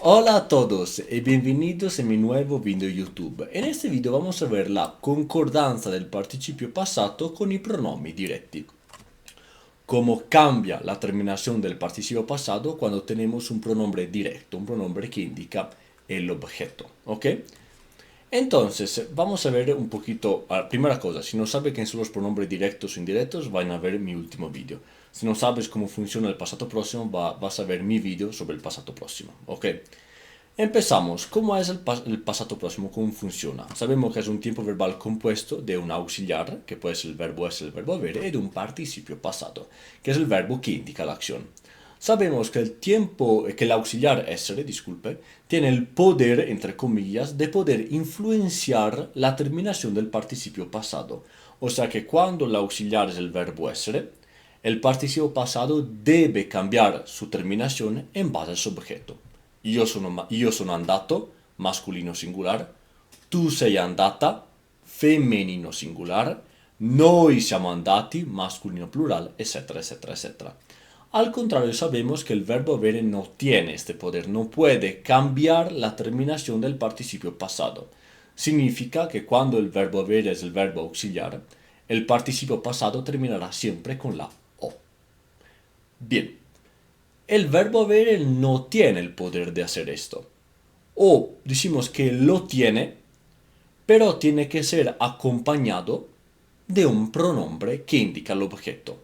Hola a todos y bienvenidos a mi nuevo video YouTube. En este video vamos a ver la concordanza del participio pasado con i pronomi diretti. Cómo cambia la terminación del participio pasado cuando tenemos un pronombre directo, un pronombre que indica el objeto, ¿ok? Entonces, vamos a ver un poquito, primera cosa, si no sabes qué son los pronombres directos o indirectos, van a ver mi último vídeo. Si no sabes cómo funciona el pasado próximo, vas a ver mi vídeo sobre el pasado próximo, ¿ok? Empezamos. ¿Cómo es el pasado próximo? ¿Cómo funciona? Sabemos que es un tiempo verbal compuesto de un auxiliar, que puede ser el verbo essere, el verbo avere, y de un participio pasado, que es el verbo que indica la acción. Sabemos que que el auxiliar essere, disculpe, tiene el poder, entre comillas, de poder influenciar la terminación del participio pasado. O sea que cuando el auxiliar es el verbo essere, el participio pasado debe cambiar su terminación en base al suo objeto. Io sono andato, masculino singular, tu sei andata, femminino singular, noi siamo andati, masculino plural, etcétera, etcétera, etcétera. Al contrario, sabemos que el verbo avere no tiene este poder, no puede cambiar la terminación del participio pasado. Significa que cuando el verbo avere es el verbo auxiliar, el participio pasado terminará siempre con la O. Bien, el verbo avere no tiene el poder de hacer esto. O decimos que lo tiene, pero tiene que ser acompañado de un pronombre que indica el objeto.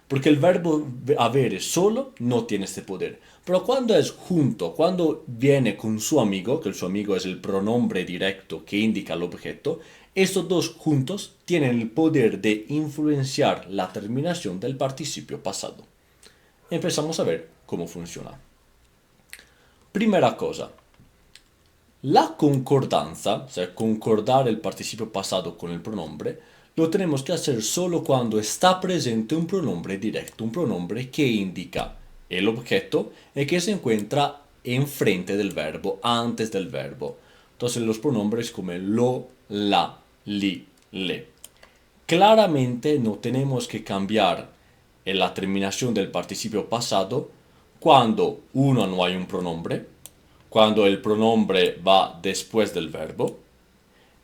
Porque el verbo avere solo no tiene este poder. Pero cuando es junto, cuando viene con su amigo, que el su amigo es el pronombre directo que indica el objeto, estos dos juntos tienen el poder de influenciar la terminación del participio pasado. Empezamos a ver cómo funciona. Primera cosa, la concordanza, o sea, concordar el participio pasado con el pronombre, lo tenemos que hacer solo cuando está presente un pronombre directo, un pronombre que indica el objeto y que se encuentra enfrente del verbo, antes del verbo. Entonces los pronombres como lo, la, li, le. Claramente no tenemos que cambiar en la terminación del participio pasado cuando uno no hay un pronombre, cuando el pronombre va después del verbo,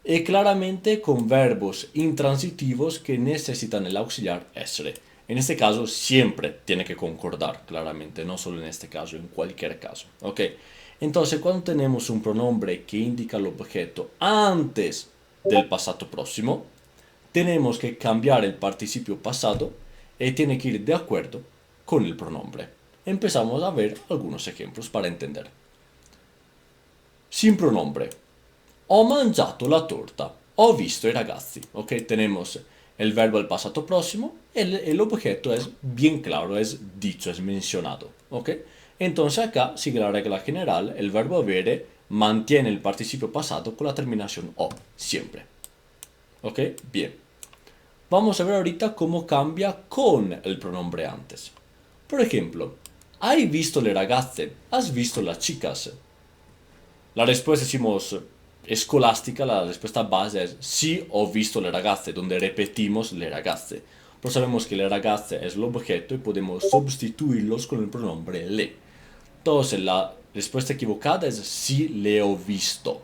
y claramente con verbos intransitivos que necesitan el auxiliar essere. En este caso siempre tiene que concordar, claramente, no solo en este caso, en cualquier caso. ¿Ok? Entonces, cuando tenemos un pronombre que indica el objeto antes del pasado próximo, tenemos que cambiar el participio pasado y tiene que ir de acuerdo con el pronombre. Empezamos a ver algunos ejemplos para entender. Sin pronombre. Ho mangiato la torta. Ho visto i ragazzi. Ok, tenemos el verbo al pasado próximo. El objeto es bien claro, es dicho, es mencionado. Ok, entonces acá sigue la regla general. El verbo avere mantiene el participio pasado con la terminación o, siempre. Ok, bien. Vamos a ver ahorita cómo cambia con el pronombre antes. Por ejemplo, ¿hai visto le ragazze? ¿Has visto las chicas? La respuesta decimos escolástica, la respuesta base es sí, ho visto le ragazze, donde repetimos le ragazze. Pero sabemos que le ragazze es el objeto y podemos sustituirlos con el pronombre le. Entonces la respuesta equivocada es sí le ho visto.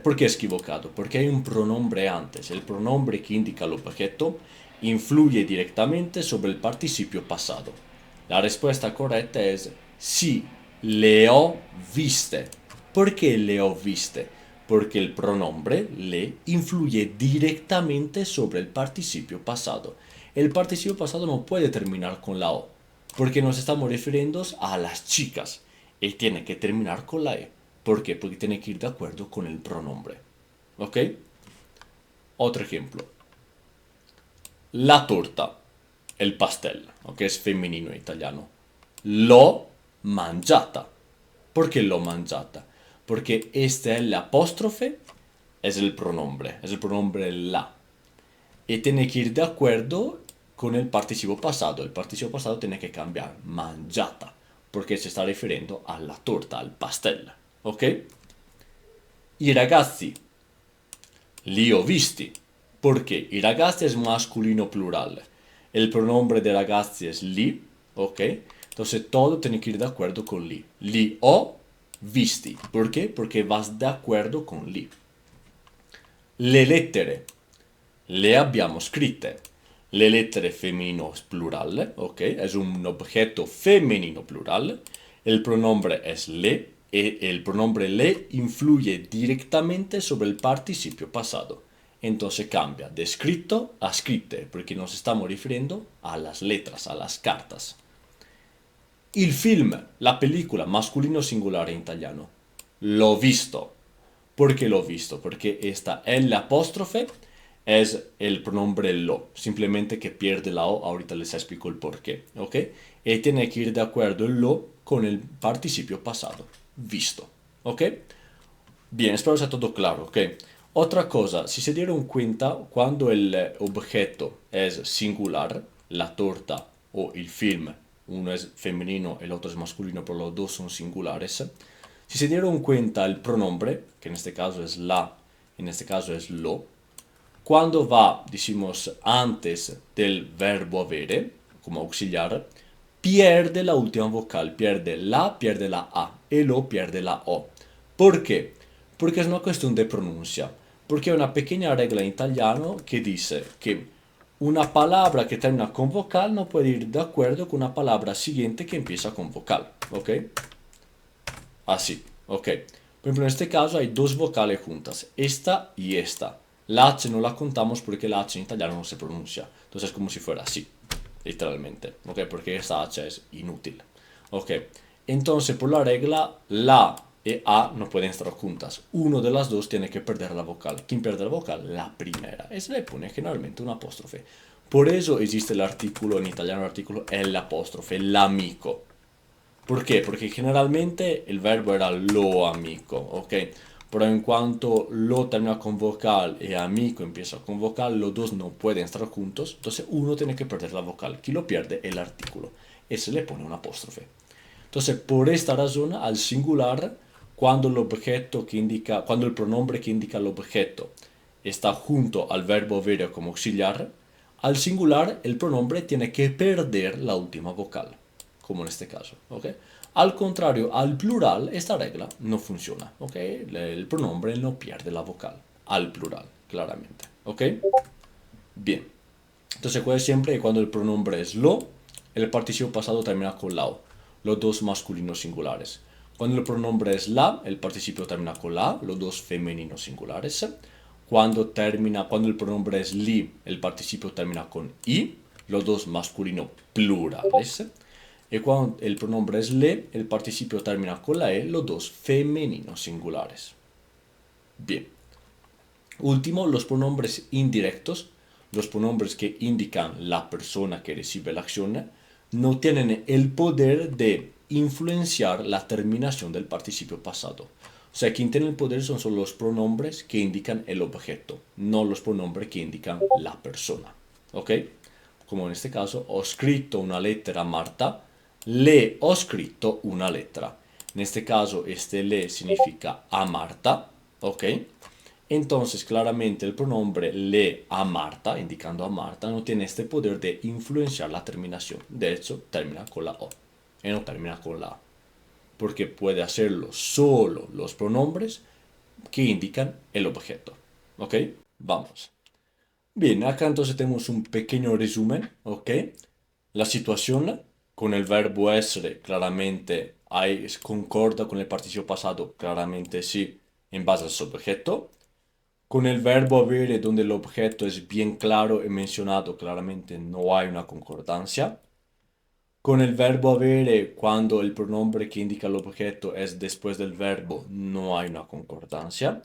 ¿Por qué es equivocado? Porque hay un pronombre antes. El pronombre que indica el objeto influye directamente sobre el participio pasado. La respuesta correcta es sí, le ho viste. ¿Por qué le ho viste? Porque el pronombre le influye directamente sobre el participio pasado. El participio pasado no puede terminar con la o, porque nos estamos refiriendo a las chicas y tiene que terminar con la e. ¿Por qué? Porque tiene que ir de acuerdo con el pronombre. ¿Ok? Otro ejemplo. La torta, el pastel, ¿ok? Es femenino en italiano. L'ho mangiata. ¿Por qué l'ho mangiata? Porque este el apóstrofe es el pronombre la. Y tiene que ir de acuerdo con el participio pasado. El participio pasado tiene que cambiar, mangiata, porque se está refiriendo a la torta, al pastel. ¿Ok? I ragazzi, li ho visti. Perché i ragazzi es masculino plural. El pronombre de ragazzi es li, ¿ok? Entonces todo tiene que ir de acuerdo con li. Li ho visti. ¿Por qué? Porque vas de acuerdo con li. Le lettere le abbiamo scritte. Le lettere femminino plural, ok? Es un objeto femenino plural. El pronombre es le y el pronombre le influye directamente sobre el participio pasado. Entonces cambia de scritto a scritte, porque nos estamos refiriendo a las letras, a las cartas. Il film, la película, masculino singolare in italiano. L'ho visto. ¿Por qué lo he visto? Porque esta L apóstrofe es el pronombre lo. Simplemente que pierde la O. Ahorita les explico el por qué. ¿Ok? Y tiene que ir de acuerdo el lo con el participio pasado. Visto. ¿Ok? Bien, espero sea todo claro. ¿Ok? Otra cosa, si se dieron cuenta, cuando el objeto es singular, la torta o el film, uno es femenino, el otro es masculino, pero los dos son singulares. Si se dieron cuenta el pronombre, que en este caso es la, en este caso es lo, cuando va, decimos, antes del verbo avere, como auxiliar, pierde la última vocal, pierde la A, y lo pierde la O. ¿Por qué? Porque es una cuestión de pronuncia. Porque hay una pequeña regla en italiano que dice que una palabra que termina con vocal no puede ir de acuerdo con una palabra siguiente que empieza con vocal. ¿Ok? Así, ok. Por ejemplo, en este caso hay dos vocales juntas, esta y esta. La H no la contamos porque la H en italiano no se pronuncia. Entonces es como si fuera así, literalmente, ok, porque esta H es inútil. Ok, entonces por la regla, la y A no pueden estar juntas. Uno de las dos tiene que perder la vocal. ¿Quién pierde la vocal? La primera. Y se le pone generalmente un apóstrofe. Por eso existe el artículo, en italiano el artículo el apóstrofe, l'amico. ¿Por qué? Porque generalmente el verbo era lo amico, ¿ok? Pero en cuanto lo termina con vocal y amico empieza con vocal, los dos no pueden estar juntos, entonces uno tiene que perder la vocal. Quien lo pierde el artículo y se le pone un apóstrofe. Entonces, por esta razón, al singular, cuando el objeto que indica, cuando el pronombre que indica el objeto está junto al verbo avere como auxiliar, al singular el pronombre tiene que perder la última vocal, como en este caso, ¿ok? Al contrario, al plural, esta regla no funciona, ¿ok? El pronombre no pierde la vocal, al plural, claramente, ¿ok? Bien, entonces recuerda siempre que cuando el pronombre es lo, el participio pasado termina con la o, los dos masculinos singulares. Cuando el pronombre es la, el participio termina con la, los dos femeninos singulares. Cuando el pronombre es li, el participio termina con i, los dos masculinos plurales. Y cuando el pronombre es le, el participio termina con la e, los dos femeninos singulares. Bien. Último, los pronombres indirectos, los pronombres que indican la persona que recibe la acción, no tienen el poder de influenciar la terminación del participio pasado. O sea, quien tiene el poder son solo los pronombres que indican el objeto, no los pronombres que indican la persona. ¿Ok? Como en este caso, ho scritto una lettera a Marta, le ho scritto una lettera. En este caso, este le significa a Marta, ¿ok? Entonces, claramente el pronombre le a Marta, indicando a Marta, no tiene este poder de influenciar la terminación. De hecho, termina con la O y no termina con la A. Porque puede hacerlo solo los pronombres que indican el objeto. ¿Ok? Vamos. Bien, acá entonces tenemos un pequeño resumen. ¿Ok? La situación con el verbo essere, claramente hay, concorda con el participio pasado, claramente sí, en base al objeto. Con el verbo avere, donde el objeto es bien claro y mencionado claramente, no hay una concordancia. Con el verbo avere, cuando el pronombre que indica el objeto es después del verbo, no hay una concordancia.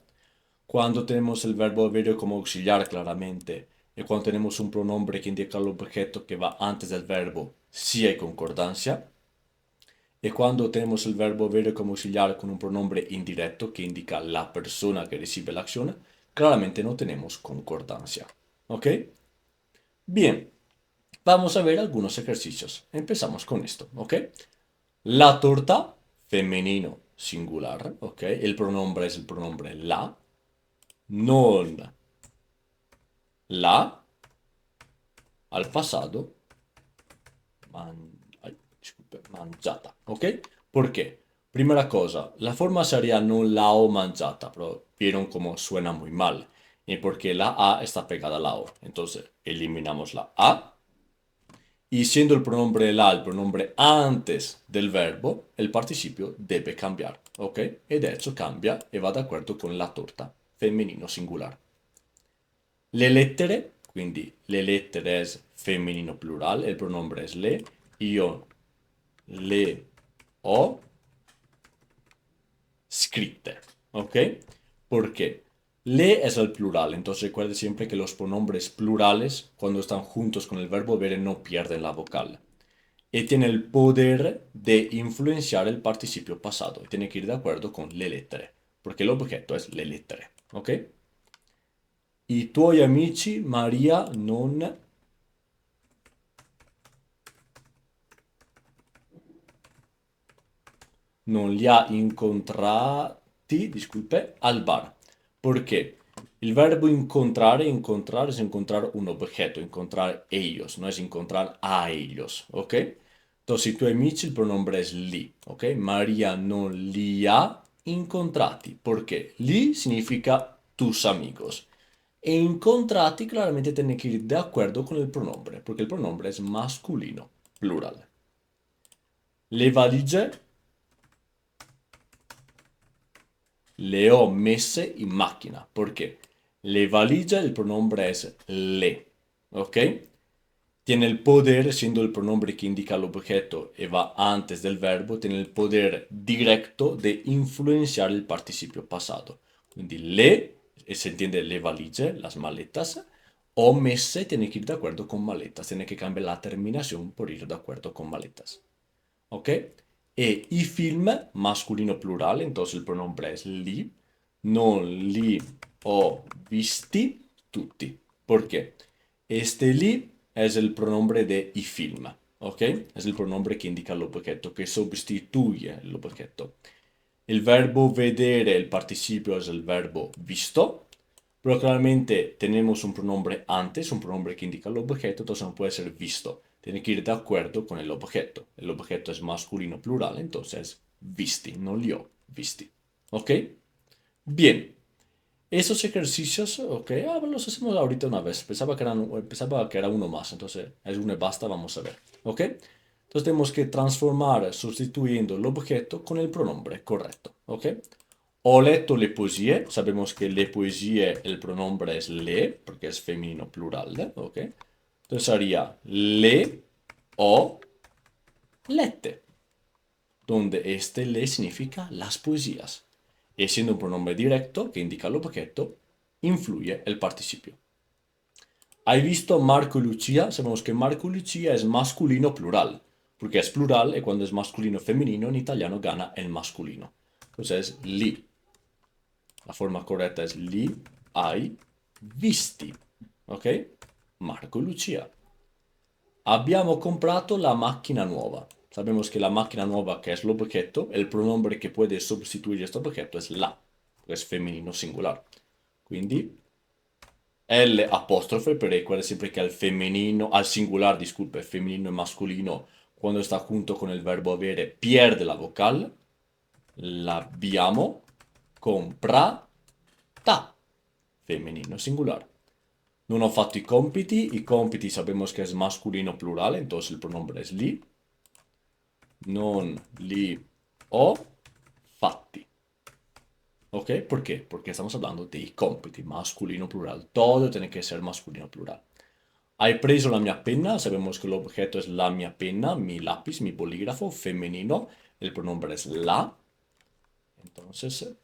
Cuando tenemos el verbo avere como auxiliar, claramente, y cuando tenemos un pronombre que indica el objeto que va antes del verbo, sí hay concordancia. Y cuando tenemos el verbo avere como auxiliar con un pronombre indirecto que indica la persona que recibe la acción, claramente no tenemos concordancia. ¿Ok? Bien, vamos a ver algunos ejercicios. Empezamos con esto. ¿Ok? La torta, femenino singular. ¿Ok? El pronombre es el pronombre la. Non la. Al pasado. Ay, disculpe, mangiata. ¿Ok? ¿Por qué? Primera cosa, la forma sería non la ho mangiata, pero vieron cómo suena muy mal. Y porque la A está pegada a la O. Entonces, eliminamos la A. Y siendo el pronombre la el pronombre antes del verbo, el participio debe cambiar, ¿ok? Y de hecho cambia y va de acuerdo con la torta, femminino singular. Le lettere, quindi le lettere es femminino plural, il pronombre es le, io le ho scritte, ¿ok? Porque le es el plural, entonces recuerde siempre que los pronombres plurales, cuando están juntos con el verbo vere, no pierden la vocal. Y tiene el poder de influenciar el participio pasado. Y tiene que ir de acuerdo con le lettere, porque el objeto es le lettere, ¿ok? I tuoi amici, Maria, non li ha incontrati, disculpe, al bar. Porque el verbo encontrar es encontrar un objeto, encontrar ellos, no es encontrar a ellos, ¿ok? Entonces, i tuoi amici, el pronombre es li, ¿ok? María non li ha incontrati, porque li significa tus amigos. E incontrati claramente tiene que ir de acuerdo con el pronombre, porque el pronombre es masculino, plural. Le valigie le ho messe in macchina. Perché? Le valigie, el pronombre es le. ¿Ok? Tiene el poder, siendo el pronombre que indica el objeto y va antes del verbo, tiene el poder directo de influenciar el participio pasado. Quindi le, se entiende le valigie, las maletas, o messe tiene que ir de acuerdo con maletas, tiene que cambiar la terminación por ir de acuerdo con maletas. ¿Ok? E i film, masculino plural, entonces el pronombre es li, non li ho visti tutti. ¿Por qué? Este li es el pronombre de i film, ¿ok? Es el pronombre que indica el objeto, que sustituye el objeto. El verbo vedere, el participio es el verbo visto, pero claramente tenemos un pronombre antes, un pronombre que indica el objeto, entonces no puede ser visto. Tiene que ir de acuerdo con el objeto. El objeto es masculino plural, entonces visti, no li ho visti. ¿Ok? Bien. Esos ejercicios, ok, los hacemos ahorita una vez. Pensaba que era uno más, entonces es uno y basta, vamos a ver. ¿Ok? Entonces tenemos que transformar sustituyendo el objeto con el pronombre correcto. ¿Ok? Ho letto le poesie. Sabemos que le poesie el pronombre es le, porque es femenino plural. ¿Ok? Entonces haría le ho lette, donde este le significa las poesías. Y siendo un pronombre directo que indica el objeto, influye el participio. ¿Hai visto Marco y Lucia? Sabemos que Marco y Lucia es masculino plural, porque es plural y cuando es masculino femenino en italiano gana el masculino. Entonces es li. La forma correcta es li hai visti. ¿Ok? Marco y Lucia. Abbiamo comprato la macchina nuova. Sabemos que la máquina nueva, que es el objeto, el pronombre que puede sustituir este objeto es la, que es femenino singular. Quindi L apostrofe, pero recuerda siempre que al femenino, al singular, disculpe, femenino y masculino, cuando está junto con el verbo avere, pierde la vocal. L'abbiamo comprata. Femenino singular. Non ho fatto i compiti sabemos que es masculino plural, entonces el pronombre es li. Non li ho fatti. ¿Ok? ¿Por qué? Porque estamos hablando de compiti, masculino plural. Todo tiene que ser masculino plural. Hai preso la mia penna, sabemos que el objeto es la mia penna, mi lápiz, mi bolígrafo, femenino. El pronombre es la. Entonces,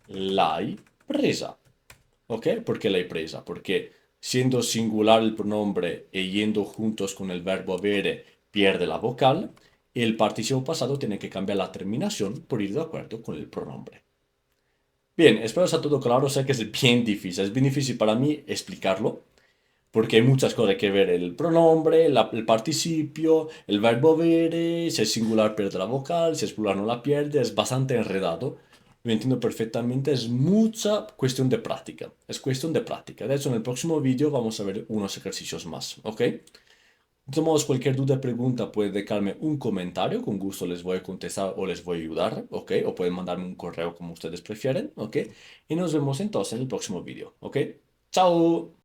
l'hai presa. ¿Ok? ¿Por qué l'hai presa? Porque siendo singular el pronombre y yendo juntos con el verbo avere, pierde la vocal. Y el participio pasado tiene que cambiar la terminación por ir de acuerdo con el pronombre. Bien, espero sea todo claro. Sé que es bien difícil para mí explicarlo, porque hay muchas cosas que ver. El pronombre, el participio, el verbo avere, si es singular pierde la vocal, si es plural no la pierde, es bastante enredado. Lo entiendo perfectamente, es mucha cuestión de práctica. Es cuestión de práctica. De hecho, en el próximo vídeo vamos a ver unos ejercicios más, ¿ok? De modos, cualquier duda, pregunta, puede dejarme un comentario, con gusto les voy a contestar o les voy a ayudar, ¿ok? O pueden mandarme un correo como ustedes prefieren, ¿ok? Y nos vemos entonces en el próximo vídeo, ¿ok? ¡Chao!